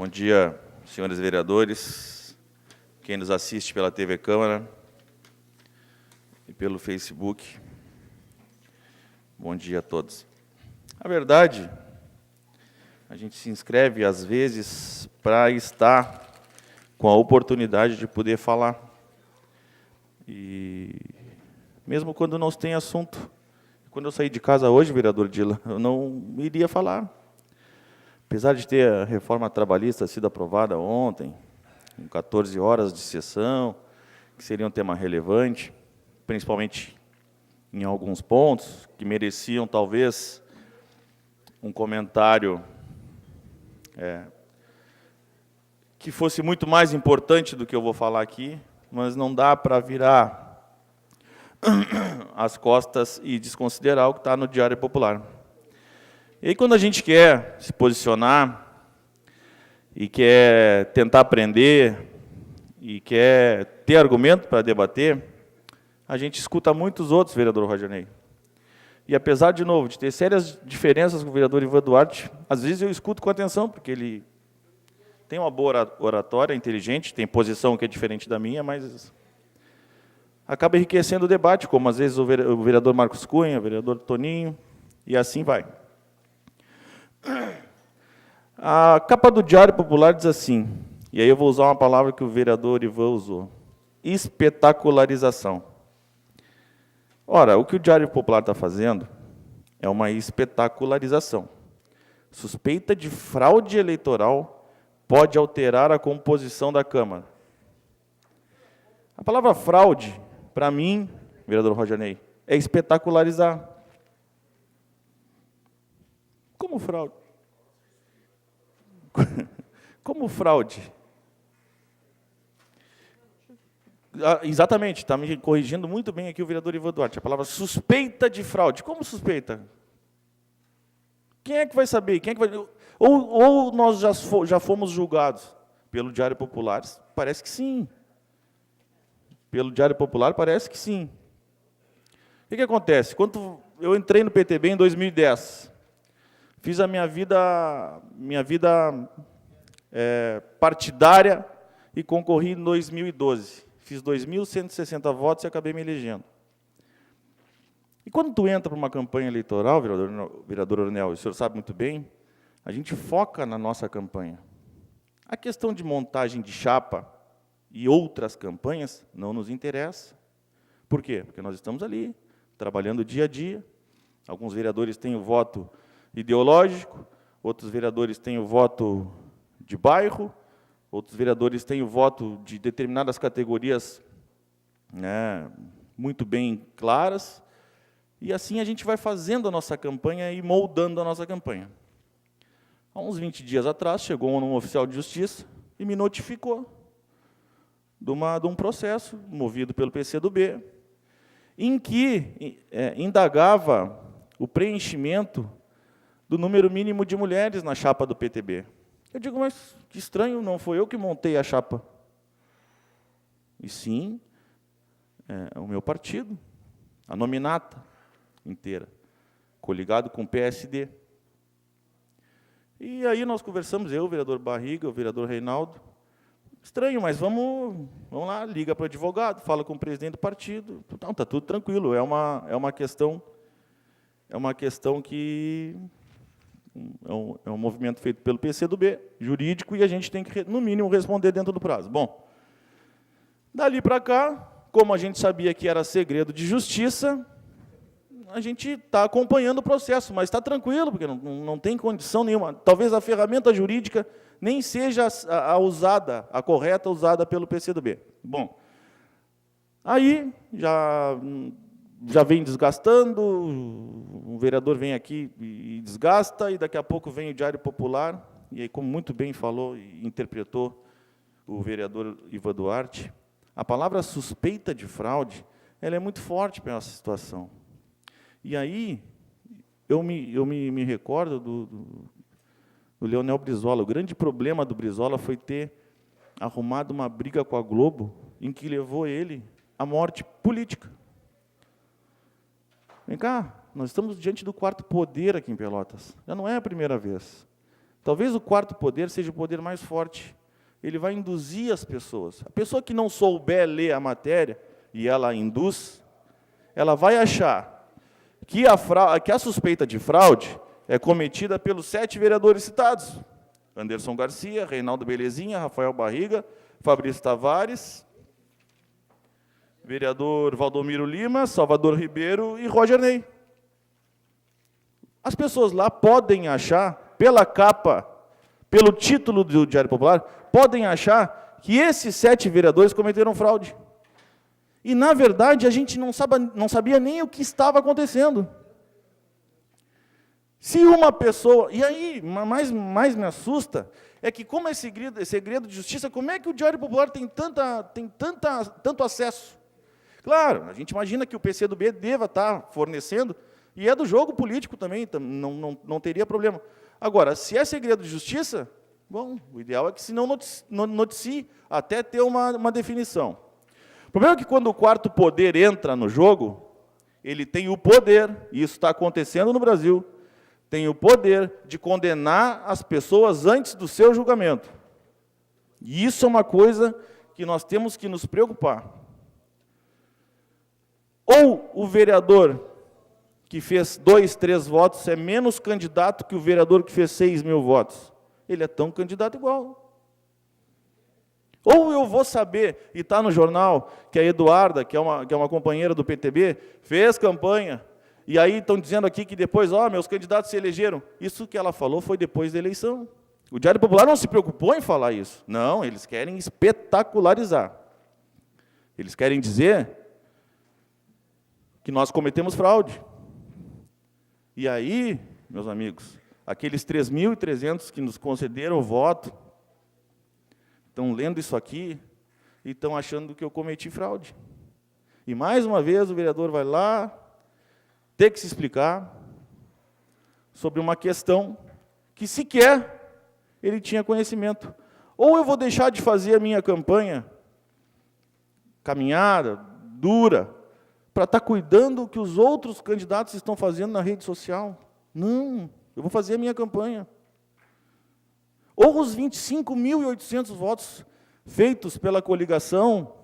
Bom dia, senhores vereadores, quem nos assiste pela TV Câmara e pelo Facebook. Bom dia a todos. A verdade, a gente se inscreve, às vezes, para estar com a oportunidade de poder falar. E mesmo quando não se tem assunto. Quando eu saí de casa hoje, vereador Dila, eu não iria falar. Apesar de ter a reforma trabalhista sido aprovada ontem, com 14 horas de sessão, que seria um tema relevante, principalmente em alguns pontos, que mereciam, talvez, um comentário que fosse muito mais importante do que eu vou falar aqui, mas não dá para virar as costas e desconsiderar o que está no Diário Popular. E aí, quando a gente quer se posicionar e quer tentar aprender e quer ter argumento para debater, a gente escuta muitos outros, vereador Rodinei. E apesar, de novo, de ter sérias diferenças com o vereador Ivan Duarte, às vezes eu escuto com atenção, porque ele tem uma boa oratória, inteligente, tem posição que é diferente da minha, mas acaba enriquecendo o debate, como às vezes o vereador Marcos Cunha, o vereador Toninho, e assim vai. A capa do Diário Popular diz assim, e aí eu vou usar uma palavra que o vereador Ivan usou, espetacularização. Ora, o que o Diário Popular está fazendo é uma espetacularização. Suspeita de fraude eleitoral pode alterar a composição da Câmara. A palavra fraude, para mim, vereador Rodinei, é espetacularizar. Como fraude? Como fraude? Exatamente, está me corrigindo muito bem aqui o vereador Ivan Duarte. A palavra suspeita de fraude. Como suspeita? Quem é que vai saber? Quem é que vai... Ou nós já fomos julgados pelo Diário Popular? Parece que sim. Pelo Diário Popular, parece que sim. O que acontece? Quando eu entrei no PTB em 2010, fiz a minha vida partidária e concorri em 2012. Fiz 2.160 votos e acabei me elegendo. E quando tu entra para uma campanha eleitoral, vereador Ornel, o senhor sabe muito bem, a gente foca na nossa campanha. A questão de montagem de chapa e outras campanhas não nos interessa. Por quê? Porque nós estamos ali, trabalhando dia a dia. Alguns vereadores têm o voto ideológico, outros vereadores têm o voto de bairro, outros vereadores têm o voto de determinadas categorias, né, muito bem claras, e assim a gente vai fazendo a nossa campanha e moldando a nossa campanha. Há uns 20 dias atrás, chegou um oficial de justiça e me notificou de um processo movido pelo PCdoB, em que indagava o preenchimento do número mínimo de mulheres na chapa do PTB. Eu digo, mas que estranho, não foi eu que montei a chapa. E sim, o meu partido, a nominata inteira, coligado com o PSD. E aí nós conversamos, eu, o vereador Barriga, o vereador Reinaldo. Estranho, mas vamos lá, liga para o advogado, fala com o presidente do partido. Não, está tudo tranquilo, é uma questão que é um movimento feito pelo PCdoB, jurídico, e a gente tem que, no mínimo, responder dentro do prazo. Bom, dali para cá, como a gente sabia que era segredo de justiça, a gente está acompanhando o processo, mas está tranquilo, porque não tem condição nenhuma. Talvez a ferramenta jurídica nem seja a correta usada pelo PCdoB. Bom, aí já vem desgastando, o vereador vem aqui e desgasta, e daqui a pouco vem o Diário Popular, e aí, como muito bem falou e interpretou o vereador Ivan Duarte, a palavra suspeita de fraude, ela é muito forte para essa situação. E aí, eu me recordo do Leonel Brizola. O grande problema do Brizola foi ter arrumado uma briga com a Globo, em que levou ele à morte política. Vem cá, nós estamos diante do quarto poder aqui em Pelotas. Já não é a primeira vez. Talvez o quarto poder seja o poder mais forte. Ele vai induzir as pessoas. A pessoa que não souber ler a matéria, e ela induz, ela vai achar que a suspeita de fraude é cometida pelos 7 vereadores citados. Anderson Garcia, Reinaldo Belezinha, Rafael Barriga, Fabrício Tavares, vereador Valdomiro Lima, Salvador Ribeiro e Roger Ney. As pessoas lá podem achar, pela capa, pelo título do Diário Popular, podem achar que esses 7 vereadores cometeram fraude. E, na verdade, a gente não sabia nem o que estava acontecendo. Se uma pessoa... E aí, mais me assusta, é que como é segredo de justiça, como é que o Diário Popular tem tanto acesso? Claro, a gente imagina que o PCdoB deva estar fornecendo, e é do jogo político também, não teria problema. Agora, se é segredo de justiça, bom, o ideal é que se não noticie, até ter uma definição. O problema é que quando o quarto poder entra no jogo, ele tem o poder, e isso está acontecendo no Brasil, tem o poder de condenar as pessoas antes do seu julgamento. E isso é uma coisa que nós temos que nos preocupar. Ou o vereador que fez 2, 3 votos é menos candidato que o vereador que fez 6.000 votos. Ele é tão candidato igual. Ou eu vou saber, e está no jornal, que a Eduarda, que é uma companheira do PTB, fez campanha, e aí estão dizendo aqui que depois, meus candidatos se elegeram. Isso que ela falou foi depois da eleição. O Diário Popular não se preocupou em falar isso. Não, eles querem espetacularizar. Eles querem dizer que nós cometemos fraude. E aí, meus amigos, aqueles 3.300 que nos concederam o voto, estão lendo isso aqui e estão achando que eu cometi fraude. E, mais uma vez, o vereador vai lá ter que se explicar sobre uma questão que sequer ele tinha conhecimento. Ou eu vou deixar de fazer a minha campanha, caminhada, dura, para estar cuidando do que os outros candidatos estão fazendo na rede social. Não, eu vou fazer a minha campanha. Ou os 25.800 votos feitos pela coligação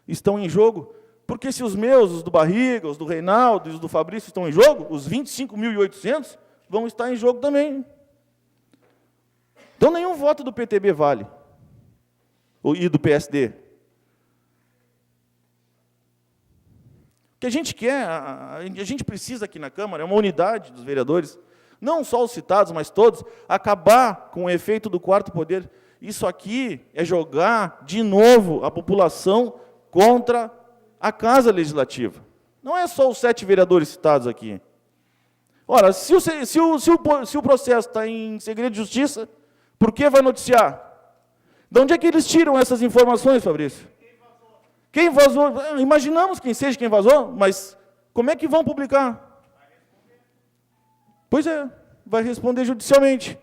estão em jogo, porque se os meus, os do Barriga, os do Reinaldo e os do Fabrício estão em jogo, os 25.800 vão estar em jogo também. Então, nenhum voto do PTB vale, e do PSD. O que a gente quer, a gente precisa aqui na Câmara, é uma unidade dos vereadores, não só os citados, mas todos, acabar com o efeito do quarto poder. Isso aqui é jogar, de novo, a população contra a Casa Legislativa. Não é só os 7 vereadores citados aqui. Ora, se o processo está em segredo de justiça, por que vai noticiar? De onde é que eles tiram essas informações, Fabrício? Quem vazou? Imaginamos quem vazou, mas como é que vão publicar? Pois é, vai responder judicialmente.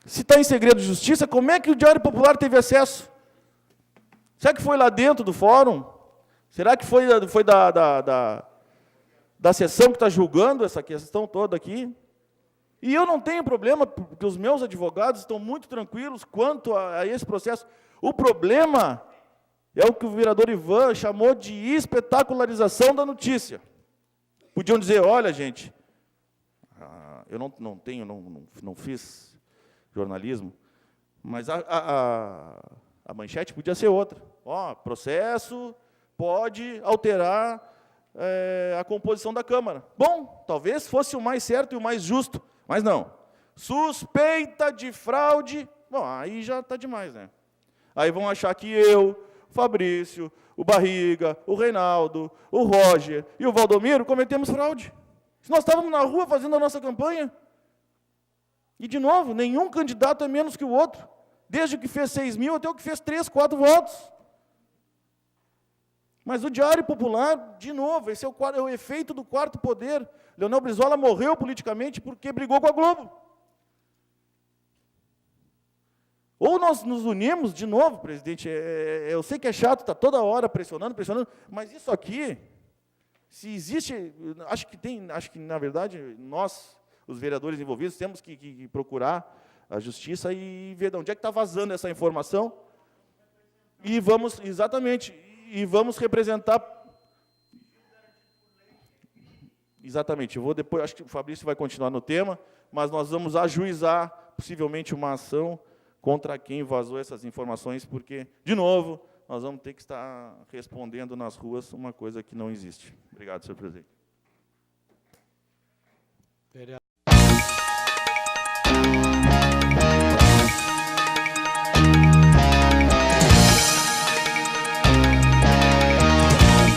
Se está em segredo de justiça, como é que o Diário Popular teve acesso? Será que foi lá dentro do fórum? Será que foi da sessão que está julgando essa questão toda aqui? E eu não tenho problema, porque os meus advogados estão muito tranquilos quanto a esse processo. O problema é o que o vereador Ivan chamou de espetacularização da notícia. Podiam dizer, olha, gente, eu não fiz jornalismo, mas a manchete podia ser outra. Processo pode alterar a composição da Câmara. Bom, talvez fosse o mais certo e o mais justo, mas não. Suspeita de fraude, bom, aí já está demais, né? Aí vão achar que eu, o Fabrício, o Barriga, o Reinaldo, o Roger e o Valdomiro cometemos fraude. Se nós estávamos na rua fazendo a nossa campanha. E, de novo, nenhum candidato é menos que o outro. Desde o que fez 6.000 até o que fez 3, 4 votos. Mas o Diário Popular, de novo, esse é o efeito do quarto poder. Leonel Brizola morreu politicamente porque brigou com a Globo. Ou nós nos unimos, de novo, presidente, eu sei que é chato, está toda hora pressionando, mas isso aqui, se existe, acho que na verdade, nós, os vereadores envolvidos, temos que procurar a justiça e ver de onde é que está vazando essa informação. E vamos, exatamente, e vamos representar... Exatamente, eu vou depois, acho que o Fabrício vai continuar no tema, mas nós vamos ajuizar, possivelmente, uma ação contra quem vazou essas informações, porque, de novo, nós vamos ter que estar respondendo nas ruas uma coisa que não existe. Obrigado, senhor presidente.